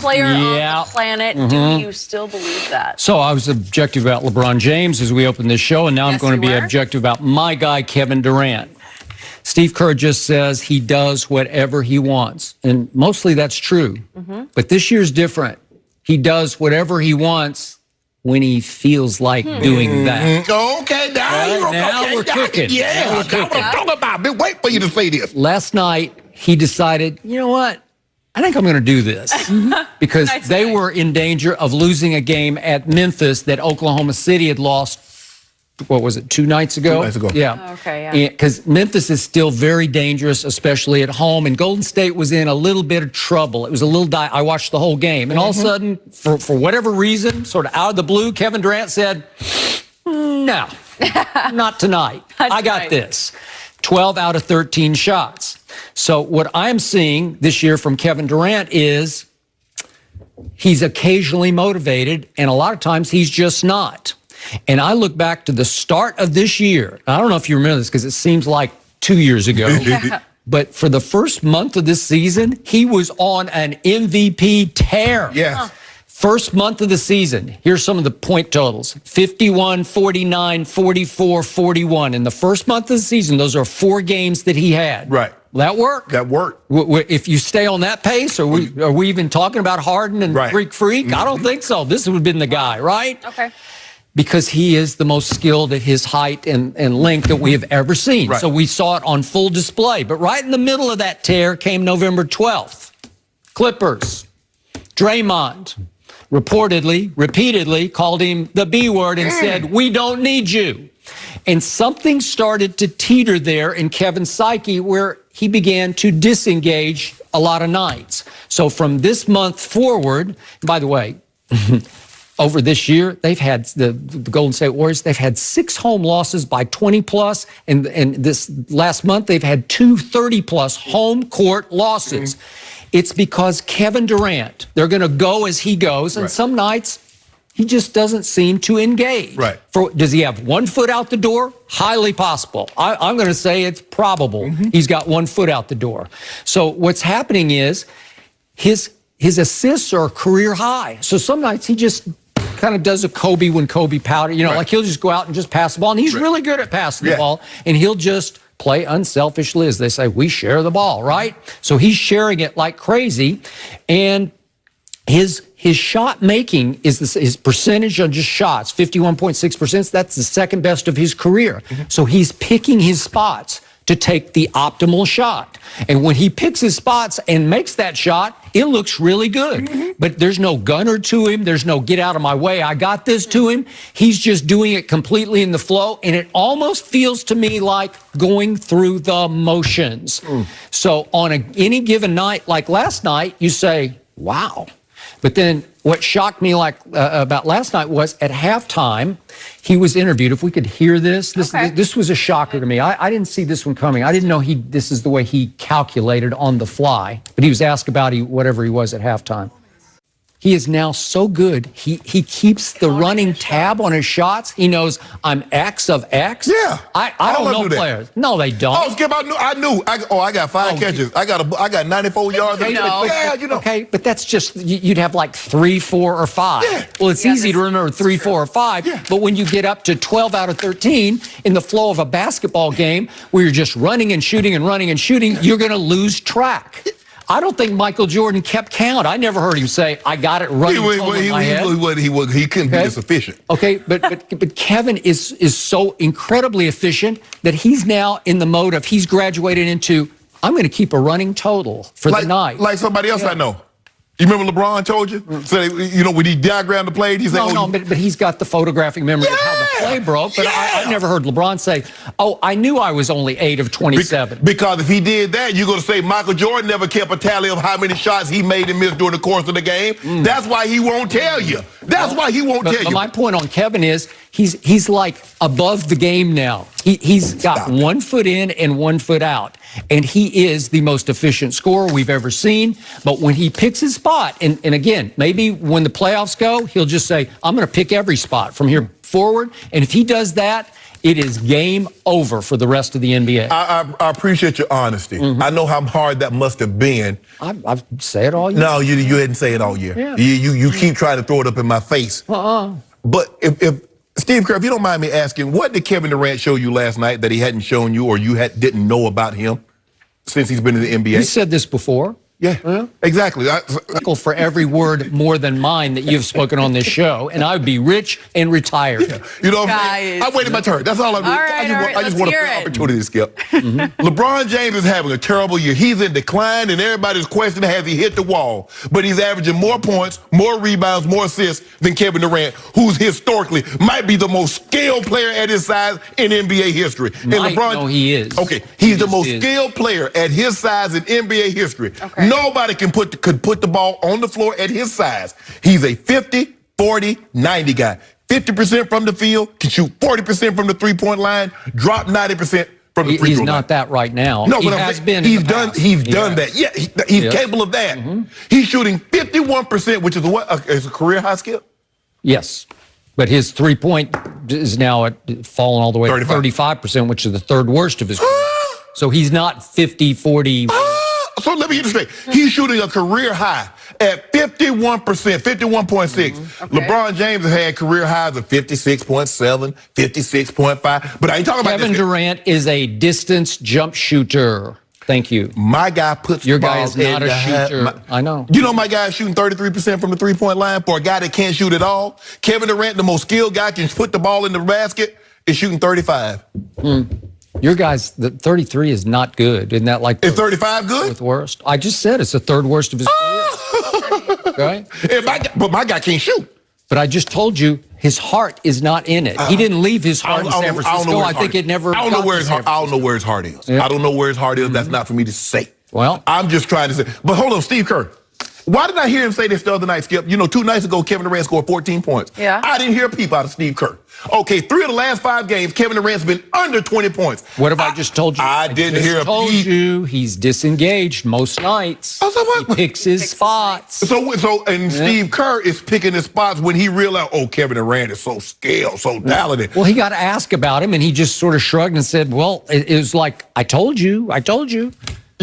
player on the planet. Do you still believe that? So I was objective about LeBron James as we opened this show, and now I'm going to be objective about my guy, Kevin Durant. Steve Kerr just says he does whatever he wants, and mostly that's true. But this year's different. He does whatever he wants when he feels like doing that. Okay, now we're cooking. Yeah, that's what I'm talking about. Been waiting for you to say this. Last night, he decided, you know what? I think I'm going to do this because they were in danger of losing a game at Memphis that Oklahoma City had lost. What was it, 2 nights ago? 2 nights ago. Yeah. Oh, okay, yeah. Because Memphis is still very dangerous, especially at home. And Golden State was in a little bit of trouble. It was a little I watched the whole game. And all of a sudden, for whatever reason, sort of out of the blue, Kevin Durant said, no, not tonight. I got this. 12 out of 13 shots. So what I'm seeing this year from Kevin Durant is he's occasionally motivated, and a lot of times he's just not. And I look back to the start of this year. I don't know if you remember this because it seems like 2 years ago. But for the first month of this season, he was on an MVP tear. Yes. First month of the season, here's some of the point totals. 51, 49, 44, 41. In the first month of the season, those are 4 games that he had. Right. Will that work? That worked. If you stay on that pace, are we even talking about Harden and Greek Freak? I don't think so. This would have been the guy, right? Okay. Because he is the most skilled at his height and length that we have ever seen. Right. So we saw it on full display. But right in the middle of that tear came November 12th. Clippers. Draymond repeatedly called him the B word and said, we don't need you. And something started to teeter there in Kevin's psyche where he began to disengage a lot of nights. So from this month forward, by the way, over this year, they've had the Golden State Warriors, they've had 6 home losses by 20 plus. And this last month, they've had 2 30 plus home court losses. It's because Kevin Durant, they're going to go as he goes. And some nights, he just doesn't seem to engage. Right. Does he have 1 foot out the door? Highly possible. I'm going to say it's probable he's got 1 foot out the door. So what's happening is his assists are career high. So some nights he just kind of does a Kobe when Kobe powder. You know, like he'll just go out and just pass the ball. And he's really good at passing the ball. And he'll just play unselfishly, as they say, we share the ball, right? So he's sharing it like crazy. And his shot making is his percentage on just shots, 51.6%. That's the second best of his career. So he's picking his spots to take the optimal shot. And when he picks his spots and makes that shot, it looks really good. But there's no gunner to him. There's no get out of my way, I got this to him. He's just doing it completely in the flow. And it almost feels to me like going through the motions. So on any given night, like last night, you say, wow. But then what shocked me about last night was at halftime, he was interviewed. If we could hear this was a shocker to me. I didn't see this one coming. I didn't know this is the way he calculated on the fly. But he was asked about whatever he was at halftime. He is now so good. He keeps the running tab on his shots. He knows I'm X of X. Yeah. I don't know players. No, they don't. Oh, Skip, I knew. I got 5 catches. I got 94 yards. Yeah, you know. Okay, but that's just, you'd have like 3, 4, or 5. Yeah. Well, it's easy to remember 3, 4, or 5. Yeah. But when you get up to 12 out of 13 in the flow of a basketball game where you're just running and shooting and running and shooting, you're going to lose track. I don't think Michael Jordan kept count. I never heard him say, I got it running in my head. He couldn't be as efficient. Okay, but Kevin is so incredibly efficient that he's now in the mode of he's graduated into, I'm going to keep a running total for the night. Like somebody else I know. You remember LeBron told you? So, you know, when he diagrammed the play, he's like, but he's got the photographic memory of how the play broke. But I never heard LeBron say, oh, I knew I was only 8 of 27. Because if he did that, you're going to say Michael Jordan never kept a tally of how many shots he made and missed during the course of the game. That's why he won't tell you. That's why he won't tell you. But my point on Kevin is he's like above the game now. He's got 1 foot in and 1 foot out. And he is the most efficient scorer we've ever seen. But when he picks his spot, and again, maybe when the playoffs go, he'll just say, I'm going to pick every spot from here forward. And if he does that, It is game over for the rest of the NBA. I appreciate your honesty. I know how hard that must have been. I say it all year. No, you didn't say it all year. Yeah. You keep trying to throw it up in my face. But if Steve Kerr, if you don't mind me asking, what did Kevin Durant show you last night that he hadn't shown you or you didn't know about him since he's been in the NBA? You said this before. Yeah, exactly. For every word more than mine that you've spoken on this show, and I would be rich and retired. Yeah. You know what I'm saying? I waited my turn. That's all I'm doing. I just want an opportunity, Skip. LeBron James is having a terrible year. He's in decline, and everybody's questioning, has he hit the wall? But he's averaging more points, more rebounds, more assists than Kevin Durant, who's historically might be the most skilled player at his size in NBA history. And LeBron, he is. Okay, he's the most skilled player at his size in NBA history. Okay. Nobody could put the ball on the floor at his size. He's a 50, 40, 90 guy. 50% from the field, can shoot 40% from the three-point line, drop 90% from the free throw line. He's not that right now. No, he but has been. He's done that. Yeah, he's capable of that. He's shooting 51%, which is is a career high, Skip? Yes. But his three-point is now fallen all the way to 35%, which is the third worst of his career. So he's not 50, 40. So let me get this straight. He's shooting a career high at 51%, 51.6. LeBron James has had career highs of 56.7, 56.5. But I ain't talking about Kevin Durant is a distance jump shooter. Thank you. My guy puts your balls guy is not a shooter. I know. You know my guy is shooting 33% from the three-point line for a guy that can't shoot at all. Kevin Durant, the most skilled guy, can put the ball in the basket, is shooting 35. Your guy's, the 33 is not good. Isn't that like is 35 good? Fourth worst. I just said it's the third worst of his career. Okay? But my guy can't shoot. But I just told you his heart is not in it. He didn't leave his heart in San Francisco. I think it never. I don't know where his heart is. Yeah. I don't know where his heart is. That's not for me to say. Well, I'm just trying to say. But hold on, Steve Kerr. Why did I hear him say this the other night, Skip? You know, 2 nights ago, Kevin Durant scored 14 points. Yeah. I didn't hear a peep out of Steve Kerr. Okay, 3 of the last 5 games, Kevin Durant's been under 20 points. What have I just told you? I didn't hear a peep. told you he's disengaged most nights. He picks his spots. Steve Kerr is picking his spots when he realized, oh, Kevin Durant is so skilled, so talented. Well, he got asked about him, and he just sort of shrugged and said, well, it was like, I told you.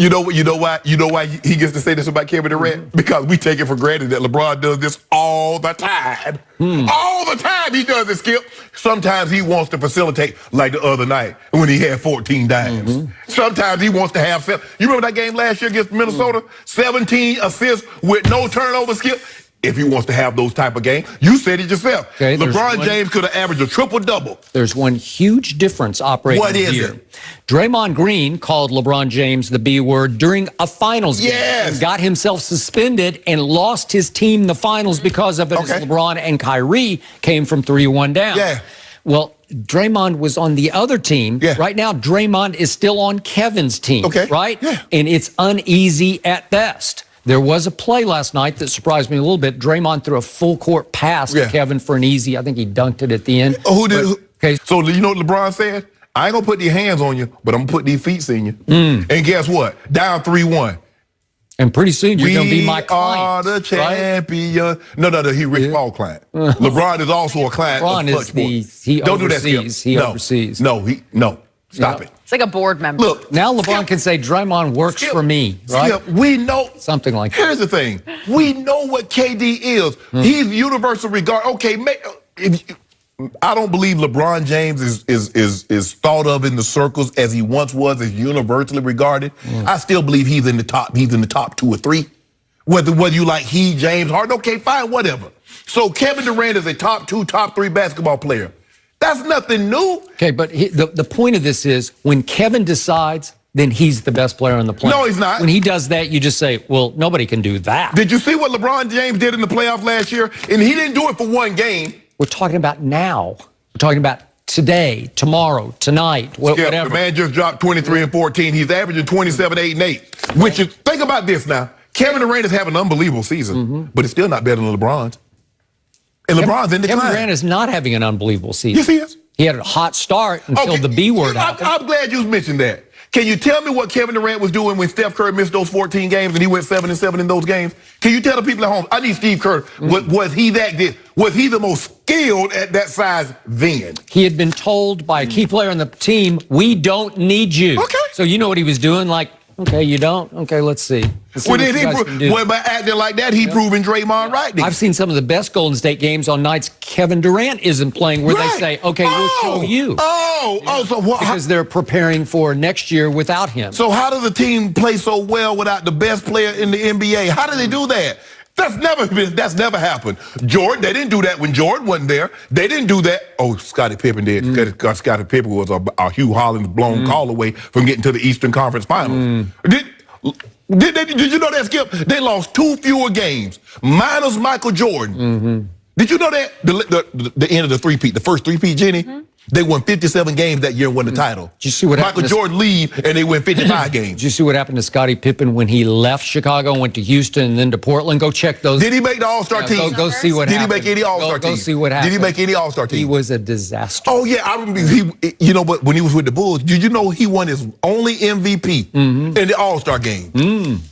You know why he gets to say this about Kevin Durant? Because we take it for granted that LeBron does this all the time. All the time he does this, Skip. Sometimes he wants to facilitate, like the other night when he had 14 dimes. Sometimes he wants to have. You remember that game last year against Minnesota? 17 assists with no turnover, Skip. If he wants to have those type of games, you said it yourself. Okay, LeBron James could have averaged a triple-double. There's one huge difference operating here. What is it? Draymond Green called LeBron James the B word during a finals game. And got himself suspended and lost his team the finals because of it. As LeBron and Kyrie came from 3-1 down. Yeah. Well, Draymond was on the other team. Yeah. Right now, Draymond is still on Kevin's team. Okay. Right? Yeah. And it's uneasy at best. There was a play last night that surprised me a little bit. Draymond threw a full-court pass to Kevin for an easy. I think he dunked it at the end. Who did? Okay. So you know what LeBron said? I ain't gonna put these hands on you, but I'm gonna put these feet in you. And guess what? Down 3-1. And pretty soon you're gonna be my We are client. the champion. Right? No. He Rich Paul client. LeBron is also a client. LeBron is he Don't oversees. do that, He oversees. No. Stop it. It's like a board member. Look, now LeBron can say Draymond works for me, right? Skip, we know something like that. Here's the thing: we know what KD is. He's universal regard. Okay, I don't believe LeBron James is thought of in the circles as he once was, as universally regarded. I still believe he's in the top. He's in the top 2 or 3. Whether you like James Harden, okay, fine, whatever. So Kevin Durant is a top 2, top 3 basketball player. That's nothing new. Okay, but the point of this is when Kevin decides, then he's the best player on the planet. No, he's not. When he does that, you just say, well, nobody can do that. Did you see what LeBron James did in the playoffs last year? And he didn't do it for 1 game. We're talking about now. We're talking about today, tomorrow, tonight, whatever. The man just dropped 23 and 14. He's averaging 27, 8, and 8. Which is, think about this now. Kevin Durant is having an unbelievable season, but it's still not better than LeBron's. And LeBron's in decline. Kevin Durant is not having an unbelievable season. Yes, he is. He had a hot start until the B word happened. I'm glad you mentioned that. Can you tell me what Kevin Durant was doing when Steph Curry missed those 14 games and he went 7-7 in those games? Can you tell the people at home? I need Steve Kerr. Was he that good? Was he the most skilled at that size then? He had been told by a key player on the team, we don't need you. Okay. So you know what he was doing? Like, okay, you don't? Okay, let's see. Well, then by acting like that, he proving Draymond right. Then. I've seen some of the best Golden State games on nights Kevin Durant isn't playing where they say, okay, we'll show you. So what? Because they're preparing for next year without him. So how does a team play so well without the best player in the NBA? How do they do that? That's never happened. Jordan, they didn't do that when Jordan wasn't there. They didn't do that. Oh, Scottie Pippen did. Because Scottie Pippen was a Hugh Hollins blown call away from getting to the Eastern Conference Finals. Did you know that, Skip? They lost 2 fewer games, minus Michael Jordan. Did you know that? The end of the three-peat, the first three-peat, Jenny? They won 57 games that year and won the title. Did you see what Michael Jordan leave and they win 55 games. Did you see what happened to Scottie Pippen when he left Chicago and went to Houston and then to Portland? Go check those. Did he make the All-Star team? Go see what happened. Did he make any All-Star team? Go see what happened. Did he make any All-Star team? He was a disaster. Oh, yeah. I remember you know, but when he was with the Bulls, did you know he won his only MVP in the All-Star game?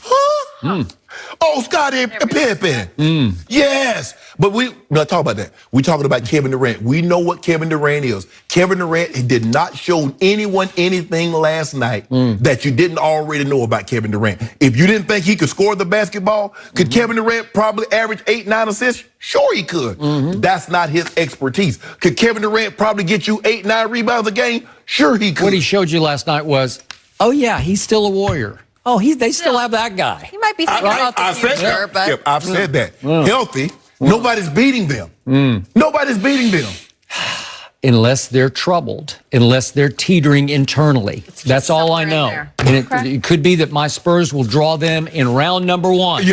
Oh, Scottie Pippen. Yes. But we're not talking about that. We're talking about Kevin Durant. We know what Kevin Durant is. Kevin Durant did not show anyone anything last night that you didn't already know about Kevin Durant. If you didn't think he could score the basketball, could Kevin Durant probably average 8-9 assists? Sure he could. That's not his expertise. Could Kevin Durant probably get you 8-9 rebounds a game? Sure he could. What he showed you last night was, oh yeah, he's still a Warrior. Oh, they still have that guy. He might be thinking about the future, but Yep, I've said that. Healthy. Nobody's beating them. Nobody's beating them. Unless they're troubled, unless they're teetering internally. That's all I know. And it could be that my Spurs will draw them in round number 1.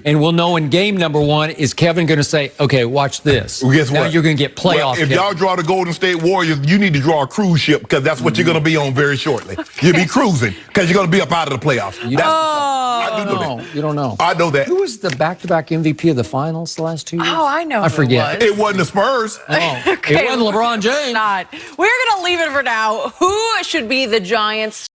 And we'll know in game number 1, is Kevin going to say, okay, watch this. Well, guess now what? You're going to get playoff. If y'all draw the Golden State Warriors, you need to draw a cruise ship because that's what you're going to be on very shortly. You'll be cruising because you're going to be up out of the playoffs. I do know that. You don't know. I know that. Who was the back-to-back MVP of the finals the last 2 years? Oh, I know. I forget. It wasn't the Spurs. Okay. It wasn't LeBron James. Not. We're going to leave it for now. Who should be the Giants'